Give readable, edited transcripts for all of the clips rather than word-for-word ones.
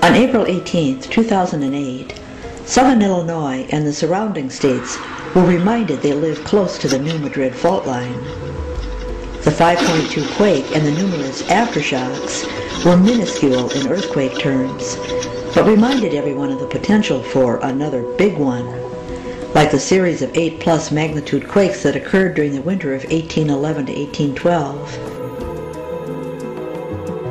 On April 18, 2008, southern Illinois and the surrounding states were reminded they lived close to the New Madrid fault line. The 5.2 quake and the numerous aftershocks were minuscule in earthquake terms, but reminded everyone of the potential for another big one, like the series of 8+ magnitude quakes that occurred during the winter of 1811 to 1812.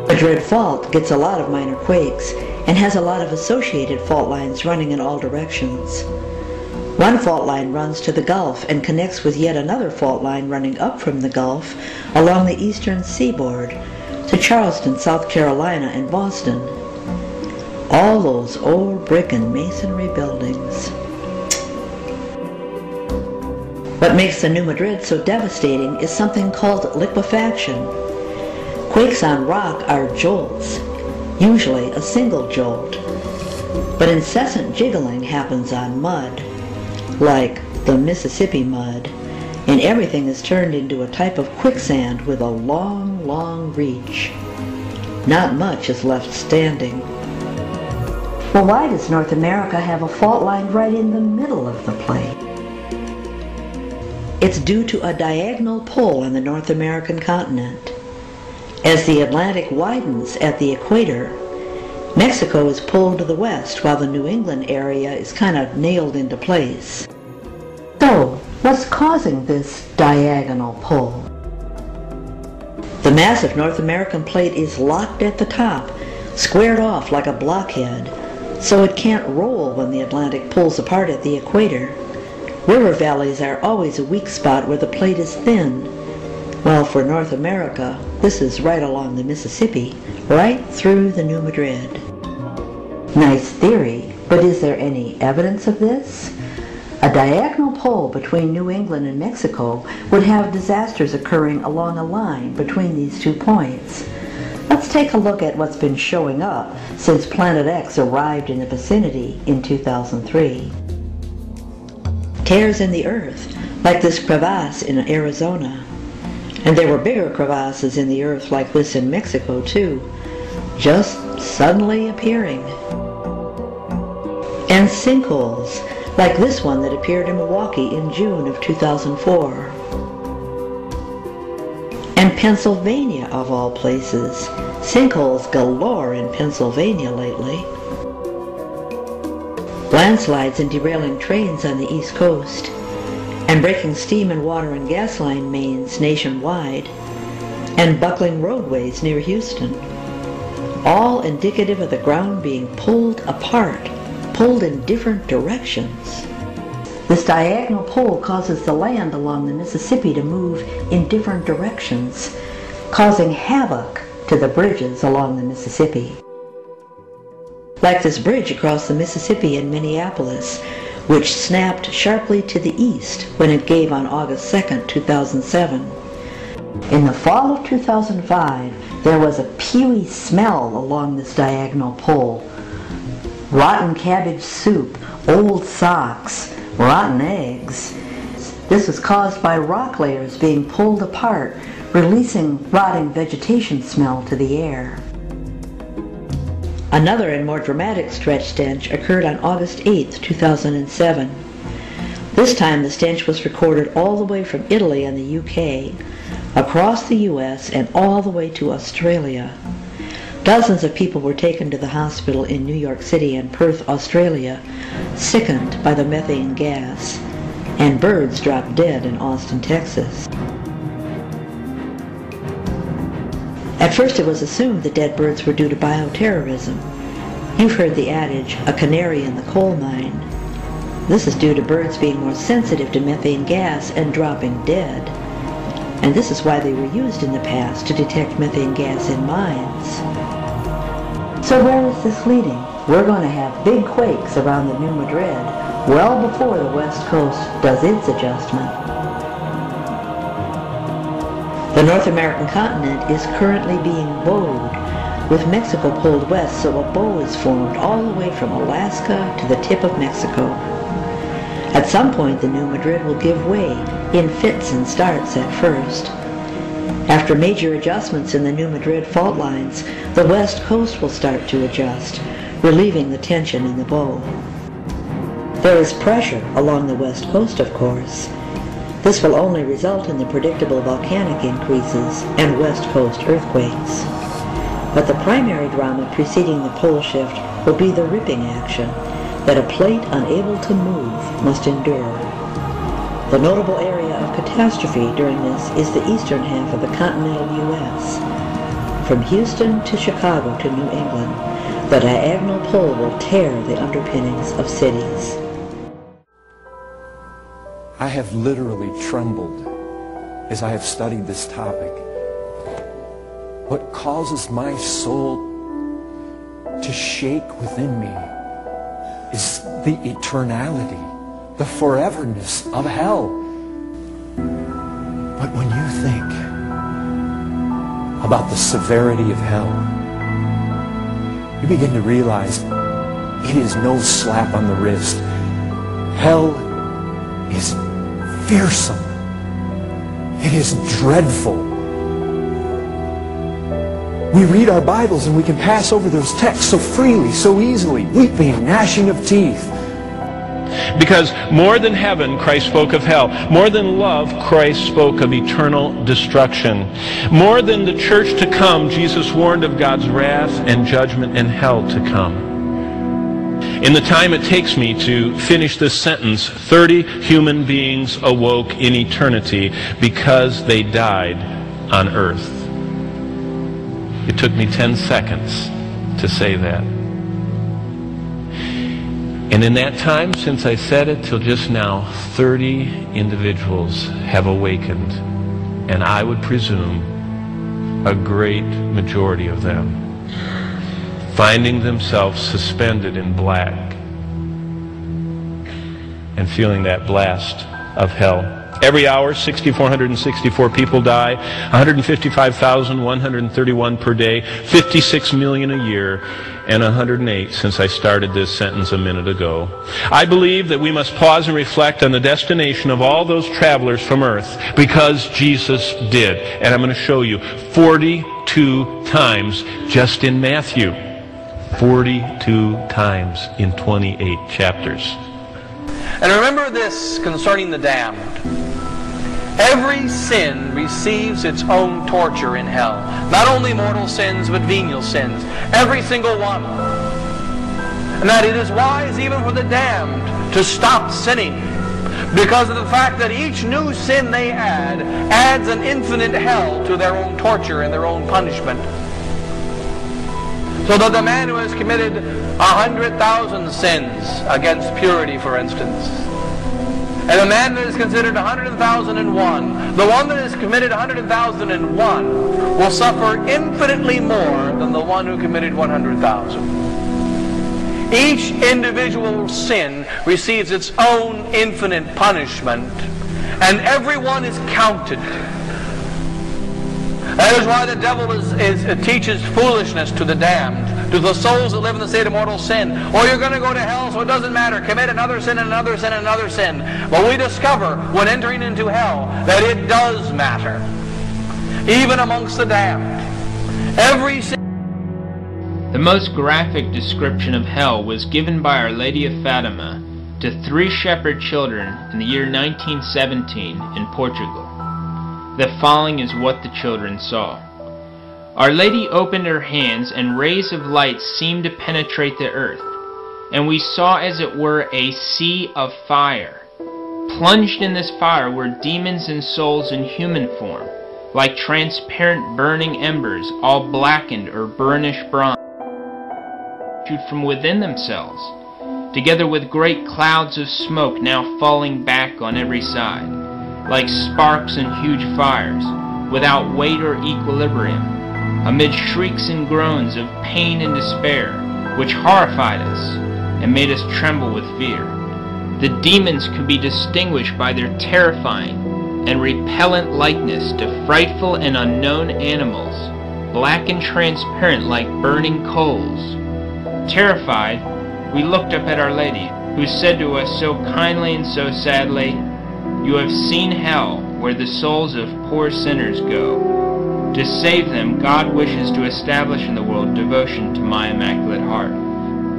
The Madrid Fault gets a lot of minor quakes and has a lot of associated fault lines running in all directions. One fault line runs to the Gulf and connects with yet another fault line running up from the Gulf along the eastern seaboard to Charleston, South Carolina and Boston. All those old brick and masonry buildings. What makes the New Madrid so devastating is something called liquefaction. Quakes on rock are jolts, usually a single jolt, but incessant jiggling happens on mud, like the Mississippi mud, and everything is turned into a type of quicksand with a long, long reach. Not much is left standing. Well, why does North America have a fault line right in the middle of the plate? It's due to a diagonal pull on the North American continent. As the Atlantic widens at the equator, Mexico is pulled to the west while the New England area is kind of nailed into place. So, what's causing this diagonal pull? The massive North American plate is locked at the top, squared off like a blockhead, so it can't roll when the Atlantic pulls apart at the equator. River valleys are always a weak spot where the plate is thin. Well, for North America, this is right along the Mississippi, right through the New Madrid. Nice theory, but is there any evidence of this? A diagonal pull between New England and Mexico would have disasters occurring along a line between these 2 points. Let's take a look at what's been showing up since Planet X arrived in the vicinity in 2003. Tears in the earth, like this crevasse in Arizona. And there were bigger crevasses in the earth like this in Mexico too, just suddenly appearing. And sinkholes, like this one that appeared in Milwaukee in June of 2004. And Pennsylvania, of all places. Sinkholes galore in Pennsylvania lately. Landslides and derailing trains on the East Coast, and breaking steam and water and gas line mains nationwide, and buckling roadways near Houston. All indicative of the ground being pulled apart, pulled in different directions. This diagonal pull causes the land along the Mississippi to move in different directions, causing havoc to the bridges along the Mississippi. Like this bridge across the Mississippi in Minneapolis, which snapped sharply to the east when it gave on August 2, 2007. In the fall of 2005, there was a pewy smell along this diagonal pull. Rotten cabbage soup, old socks, rotten eggs. This was caused by rock layers being pulled apart, releasing rotting vegetation smell to the air. Another and more dramatic stretch stench occurred on August 8, 2007. This time the stench was recorded all the way from Italy and the UK, across the US, and all the way to Australia. Dozens of people were taken to the hospital in New York City and Perth, Australia, sickened by the methane gas, and birds dropped dead in Austin, Texas. At first it was assumed the dead birds were due to bioterrorism. You've heard the adage, a canary in the coal mine. This is due to birds being more sensitive to methane gas and dropping dead. And this is why they were used in the past to detect methane gas in mines. So where is this leading? We're going to have big quakes around the New Madrid well before the West Coast does its adjustment. The North American continent is currently being bowed, with Mexico pulled west, so a bow is formed all the way from Alaska to the tip of Mexico. At some point, the New Madrid will give way, in fits and starts at first. After major adjustments in the New Madrid fault lines, the West Coast will start to adjust, relieving the tension in the bowl. There is pressure along the west coast, of course. This will only result in the predictable volcanic increases and west coast earthquakes. But the primary drama preceding the pole shift will be the ripping action that a plate unable to move must endure. The notable area of catastrophe during this is the eastern half of the continental U.S. From Houston to Chicago to New England, the diagonal pole will tear the underpinnings of cities. I have literally trembled as I have studied this topic. What causes my soul to shake within me is the eternality, the foreverness of hell. But when you think about the severity of hell, you begin to realize it is no slap on the wrist. Hell is fearsome. It is dreadful. We read our Bibles and we can pass over those texts so freely, so easily, weeping, gnashing of teeth. Because more than heaven, Christ spoke of hell. More than love, Christ spoke of eternal destruction. More than the church to come, Jesus warned of God's wrath and judgment and hell to come. In the time it takes me to finish this sentence, 30 human beings awoke in eternity because they died on earth. It took me 10 seconds to say that. And in that time, since I said it till just now, 30 individuals have awakened. And I would presume a great majority of them finding themselves suspended in black and feeling that blast of hell. Every hour, 6,464 people die, 155,131 per day, 56 million a year, and 108 since I started this sentence a minute ago. I believe that we must pause and reflect on the destination of all those travelers from earth, because Jesus did. And I'm going to show you 42 times just in Matthew. 42 times in 28 chapters. And remember this concerning the damned. Every sin receives its own torture in hell. Not only mortal sins, but venial sins. Every single one. And that it is wise even for the damned to stop sinning, because of the fact that each new sin they add adds an infinite hell to their own torture and their own punishment. So that the man who has committed 100,000 sins against purity, for instance, and the man that is considered 100,001, the one that has committed 100,001 will suffer infinitely more than the one who committed 100,000. Each individual sin receives its own infinite punishment, and everyone is counted. That is why the devil teaches foolishness to the damned, to the souls that live in the state of mortal sin. Or you're going to go to hell, so it doesn't matter. Commit another sin and another sin and another sin. But we discover, when entering into hell, that it does matter. Even amongst the damned. Every sin. The most graphic description of hell was given by Our Lady of Fatima to 3 shepherd children in the year 1917 in Portugal. The following is what the children saw. Our Lady opened her hands, and rays of light seemed to penetrate the earth, and we saw as it were a sea of fire. Plunged in this fire were demons and souls in human form, like transparent burning embers, all blackened or burnished bronze, issued from within themselves, together with great clouds of smoke now falling back on every side, like sparks in huge fires, without weight or equilibrium, amid shrieks and groans of pain and despair, which horrified us and made us tremble with fear. The demons could be distinguished by their terrifying and repellent likeness to frightful and unknown animals, black and transparent like burning coals. Terrified, we looked up at Our Lady, who said to us so kindly and so sadly, "You have seen hell, where the souls of poor sinners go. To save them, God wishes to establish in the world devotion to my Immaculate Heart."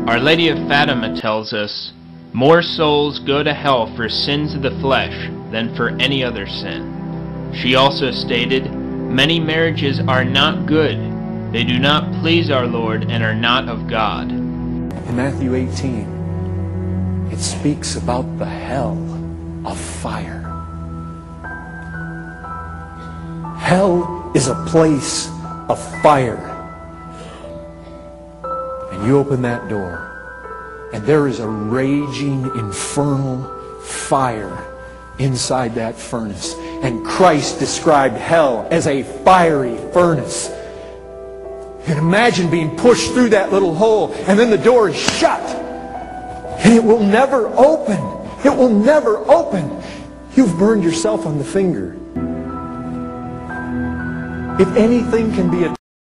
Our Lady of Fatima tells us, more souls go to hell for sins of the flesh than for any other sin. She also stated, many marriages are not good. They do not please our Lord and are not of God. In Matthew 18, it speaks about the hell of fire. Hell is a place of fire. And you open that door, and there is a raging infernal fire inside that furnace. And Christ described hell as a fiery furnace. You can imagine being pushed through that little hole, and then the door is shut. And it will never open. It will never open. You've burned yourself on the finger. If anything can be a